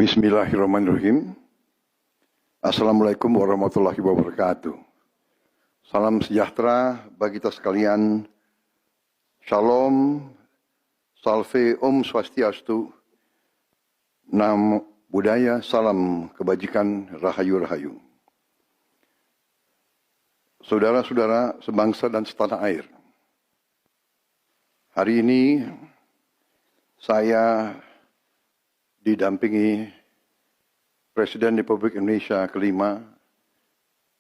Bismillahirrahmanirrahim. Assalamualaikum warahmatullahi wabarakatuh. Salam sejahtera bagi kita sekalian. Shalom, salve, om swastiastu, namo buddhaya, salam kebajikan, rahayu-rahayu. Saudara-saudara sebangsa dan setanah air. Hari ini saya didampingi Presiden Republik Indonesia kelima,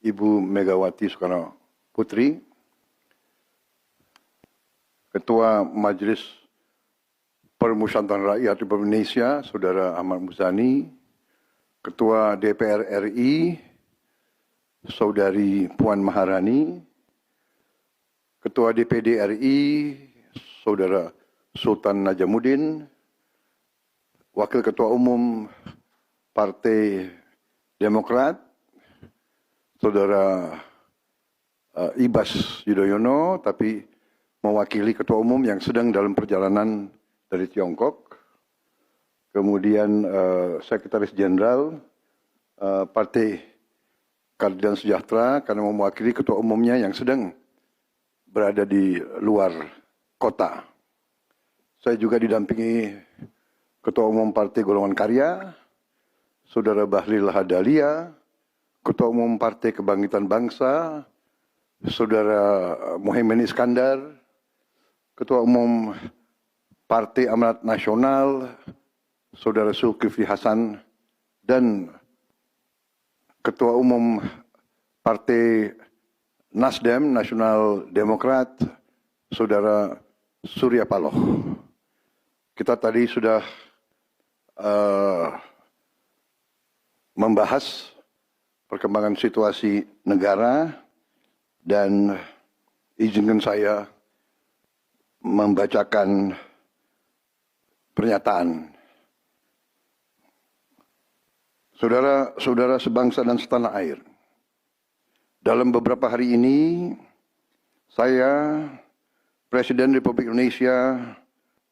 Ibu Megawati Soekarno Putri, Ketua Majelis Permusyawaratan Rakyat Republik Indonesia, Saudara Ahmad Muzani, Ketua DPR RI, Saudari Puan Maharani, Ketua DPD RI, Saudara Sultan Najamuddin, Wakil Ketua Umum Partai Demokrat, Saudara Ibas Yudhoyono, tapi mewakili Ketua Umum yang sedang dalam perjalanan dari Tiongkok. Kemudian Sekretaris Jenderal Partai Keadilan Sejahtera karena mewakili Ketua Umumnya yang sedang berada di luar kota. Saya juga didampingi Ketua Umum Partai Golongan Karya, Saudara Bahlil Lahadalia, Ketua Umum Partai Kebangkitan Bangsa, Saudara Muhaimin Iskandar, Ketua Umum Partai Amanat Nasional, Saudara Zulkifli Hasan, dan Ketua Umum Partai Nasdem, Nasional Demokrat, Saudara Surya Paloh. Kita tadi sudah membahas perkembangan situasi negara dan izinkan saya membacakan pernyataan. Saudara-saudara sebangsa dan setanah air, dalam beberapa hari ini saya, Presiden Republik Indonesia,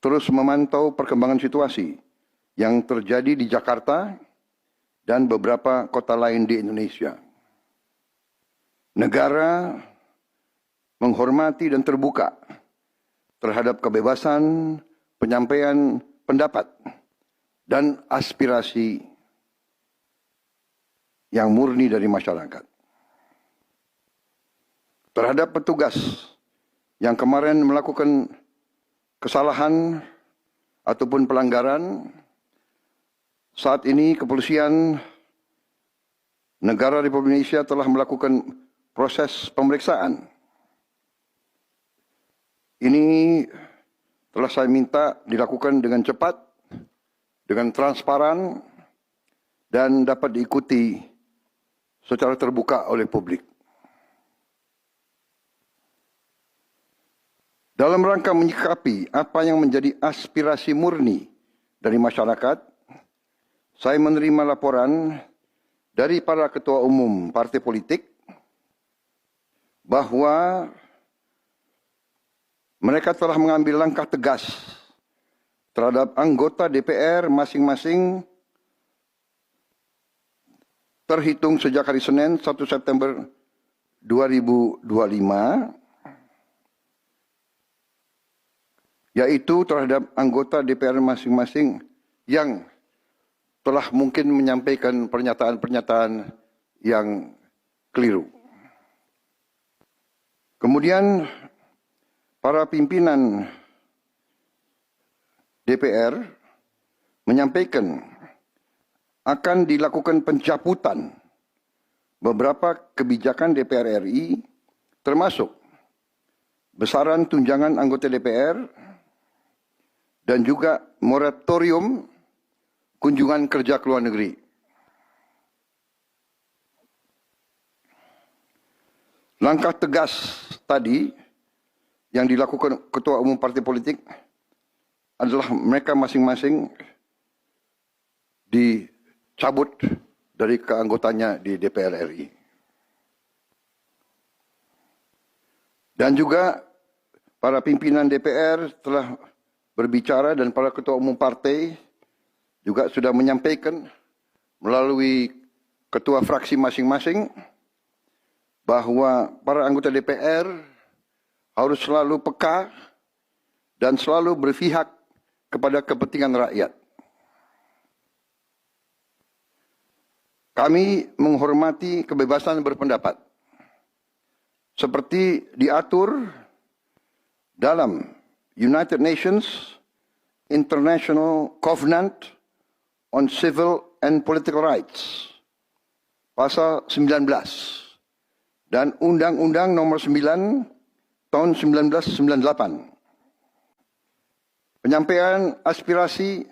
terus memantau perkembangan situasi yang terjadi di Jakarta dan beberapa kota lain di Indonesia. Negara menghormati dan terbuka terhadap kebebasan penyampaian pendapat dan aspirasi yang murni dari masyarakat. Terhadap petugas yang kemarin melakukan kesalahan ataupun pelanggaran, saat ini kepolisian negara Republik Indonesia telah melakukan proses pemeriksaan. Ini telah saya minta dilakukan dengan cepat, dengan transparan, dan dapat diikuti secara terbuka oleh publik. Dalam rangka menyikapi apa yang menjadi aspirasi murni dari masyarakat, saya menerima laporan dari para ketua umum partai politik bahwa mereka telah mengambil langkah tegas terhadap anggota DPR masing-masing terhitung sejak hari Senin 1 September 2025, yaitu terhadap anggota DPR masing-masing yang telah mungkin menyampaikan pernyataan-pernyataan yang keliru. Kemudian para pimpinan DPR menyampaikan akan dilakukan pencabutan beberapa kebijakan DPR RI, termasuk besaran tunjangan anggota DPR dan juga moratorium kunjungan kerja ke luar negeri. Langkah tegas tadi yang dilakukan ketua umum partai politik adalah mereka masing-masing dicabut dari keanggotanya di DPR RI. Dan juga para pimpinan DPR telah berbicara dan para ketua umum partai juga sudah menyampaikan melalui ketua fraksi masing-masing bahwa para anggota DPR harus selalu peka dan selalu berpihak kepada kepentingan rakyat. Kami menghormati kebebasan berpendapat seperti diatur dalam United Nations International Covenant on Civil and Political Rights, pasal 19, dan Undang-Undang Nomor 9 tahun 1998. Penyampaian aspirasi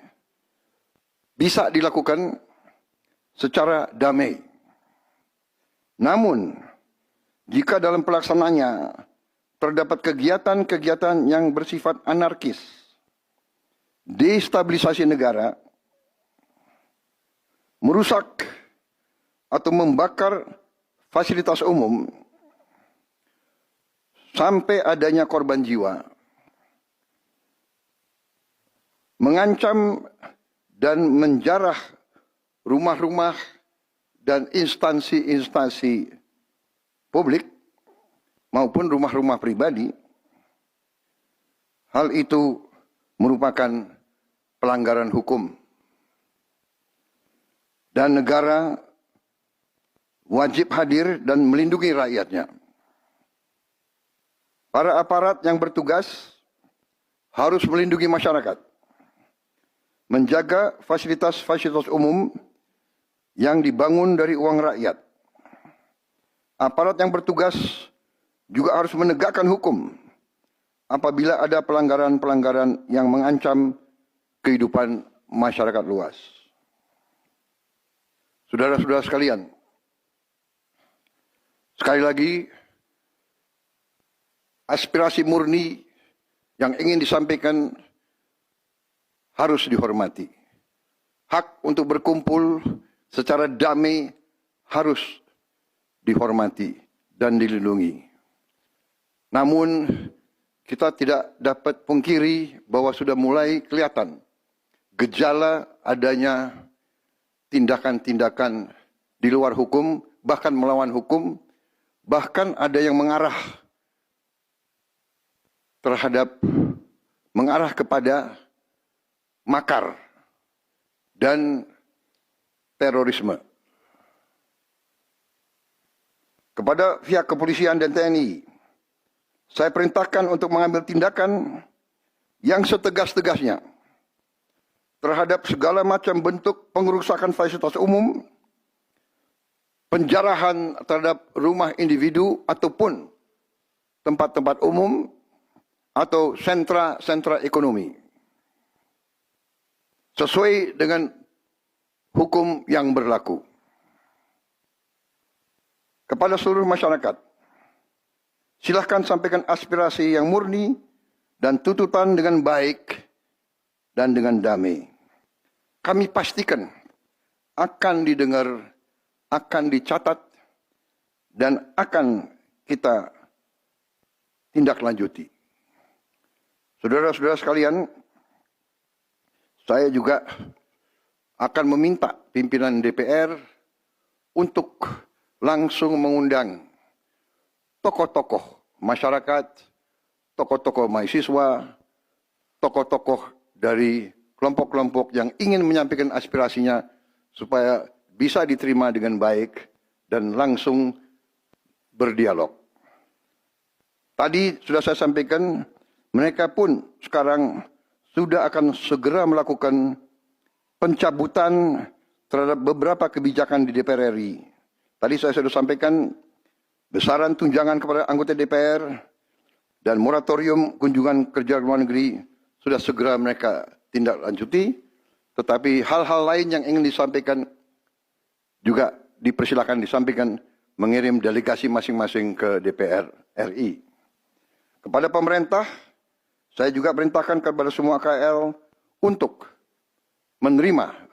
bisa dilakukan secara damai. Namun, jika dalam pelaksanaannya terdapat kegiatan-kegiatan yang bersifat anarkis, destabilisasi negara, merusak atau membakar fasilitas umum, sampai adanya korban jiwa, mengancam dan menjarah rumah-rumah dan instansi-instansi publik maupun rumah-rumah pribadi, hal itu merupakan pelanggaran hukum. Dan negara wajib hadir dan melindungi rakyatnya. Para aparat yang bertugas harus melindungi masyarakat, menjaga fasilitas-fasilitas umum yang dibangun dari uang rakyat. Aparat yang bertugas juga harus menegakkan hukum apabila ada pelanggaran-pelanggaran yang mengancam kehidupan masyarakat luas. Saudara-saudara sekalian, sekali lagi, aspirasi murni yang ingin disampaikan harus dihormati. Hak untuk berkumpul secara damai harus dihormati dan dilindungi. Namun, kita tidak dapat pungkiri bahwa sudah mulai kelihatan gejala adanya tindakan-tindakan di luar hukum, bahkan melawan hukum, bahkan ada yang mengarah kepada makar dan terorisme. Kepada pihak kepolisian dan TNI, saya perintahkan untuk mengambil tindakan yang setegas-tegasnya terhadap segala macam bentuk pengerusakan fasilitas umum, penjarahan terhadap rumah individu ataupun tempat-tempat umum atau sentra-sentra ekonomi, sesuai dengan hukum yang berlaku. Kepada seluruh masyarakat, silahkan sampaikan aspirasi yang murni dan tuntutan dengan baik dan dengan damai. Kami pastikan akan didengar, akan dicatat, dan akan kita tindak lanjuti. Saudara-saudara sekalian, saya juga akan meminta pimpinan DPR untuk langsung mengundang tokoh-tokoh masyarakat, tokoh-tokoh mahasiswa, tokoh-tokoh dari kelompok-kelompok yang ingin menyampaikan aspirasinya supaya bisa diterima dengan baik dan langsung berdialog. Tadi sudah saya sampaikan, mereka pun sekarang sudah akan segera melakukan pencabutan terhadap beberapa kebijakan di DPR RI. Tadi saya sudah sampaikan besaran tunjangan kepada anggota DPR dan moratorium kunjungan kerja luar negeri sudah segera mereka tindak lanjuti, tetapi hal-hal lain yang ingin disampaikan juga dipersilakan disampaikan mengirim delegasi masing-masing ke DPR RI. Kepada pemerintah, saya juga perintahkan kepada semua KL untuk menerima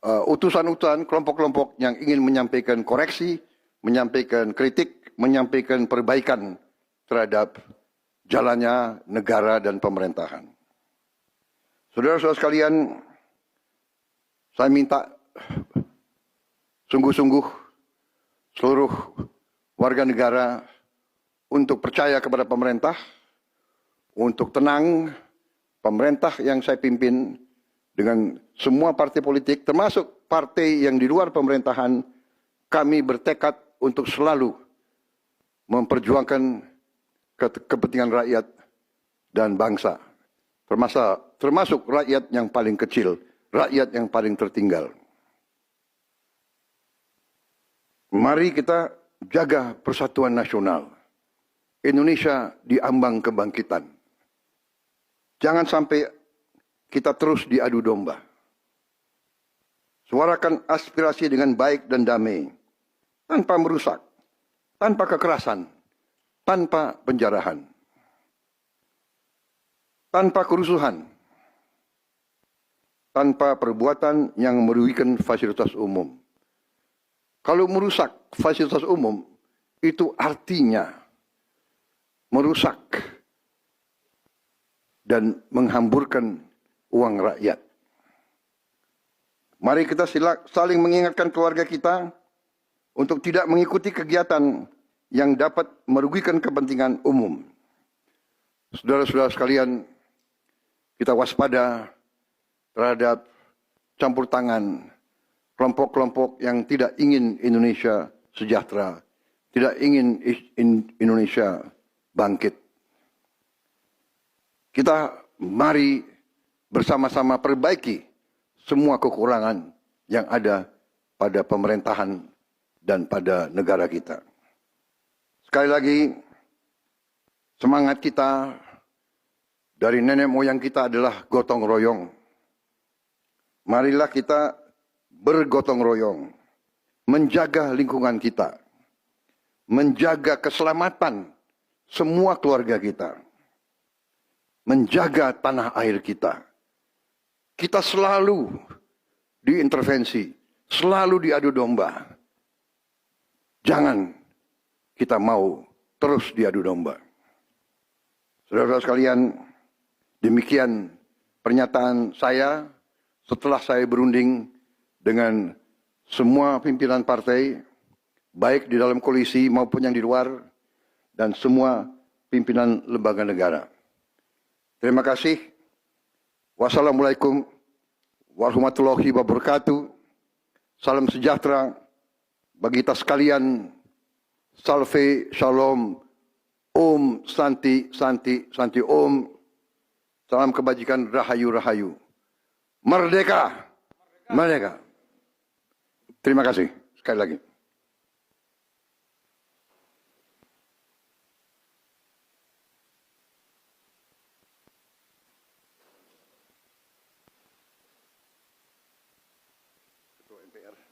utusan-utusan kelompok-kelompok yang ingin menyampaikan koreksi, menyampaikan kritik, menyampaikan perbaikan terhadap jalannya negara dan pemerintahan. Saudara-saudara sekalian, saya minta sungguh-sungguh seluruh warga negara untuk percaya kepada pemerintah, untuk tenang, pemerintah yang saya pimpin dengan semua partai politik, termasuk partai yang di luar pemerintahan, kami bertekad untuk selalu memperjuangkan kepentingan rakyat dan bangsa, termasuk rakyat yang paling kecil, rakyat yang paling tertinggal. Mari kita jaga persatuan nasional. Indonesia di ambang kebangkitan. Jangan sampai kita terus diadu domba. Suarakan aspirasi dengan baik dan damai, tanpa merusak, tanpa kekerasan, tanpa penjarahan, tanpa kerusuhan, tanpa perbuatan yang merugikan fasilitas umum. Kalau merusak fasilitas umum, itu artinya merusak dan menghamburkan uang rakyat. Mari kita saling mengingatkan keluarga kita untuk tidak mengikuti kegiatan yang dapat merugikan kepentingan umum. Saudara-saudara sekalian, kita waspada terhadap campur tangan kelompok-kelompok yang tidak ingin Indonesia sejahtera, tidak ingin Indonesia bangkit. Kita mari bersama-sama perbaiki semua kekurangan yang ada pada pemerintahan dan pada negara kita. Sekali lagi, semangat kita dari nenek moyang kita adalah gotong royong. Marilah kita bergotong royong, menjaga lingkungan kita, menjaga keselamatan semua keluarga kita, menjaga tanah air kita. Kita selalu diintervensi, selalu diadu domba. Jangan kita mau terus diadu domba. Saudara-saudara sekalian, demikian pernyataan saya setelah saya berunding dengan semua pimpinan partai, baik di dalam koalisi maupun yang di luar, dan semua pimpinan lembaga negara. Terima kasih. Wassalamualaikum warahmatullahi wabarakatuh. Salam sejahtera bagi kita sekalian. Salve, shalom, om, santi, santi, santi, om. Salam kebajikan, rahayu, rahayu. Merdeka, merdeka. Terima kasih sekali lagi. Ketua MPR.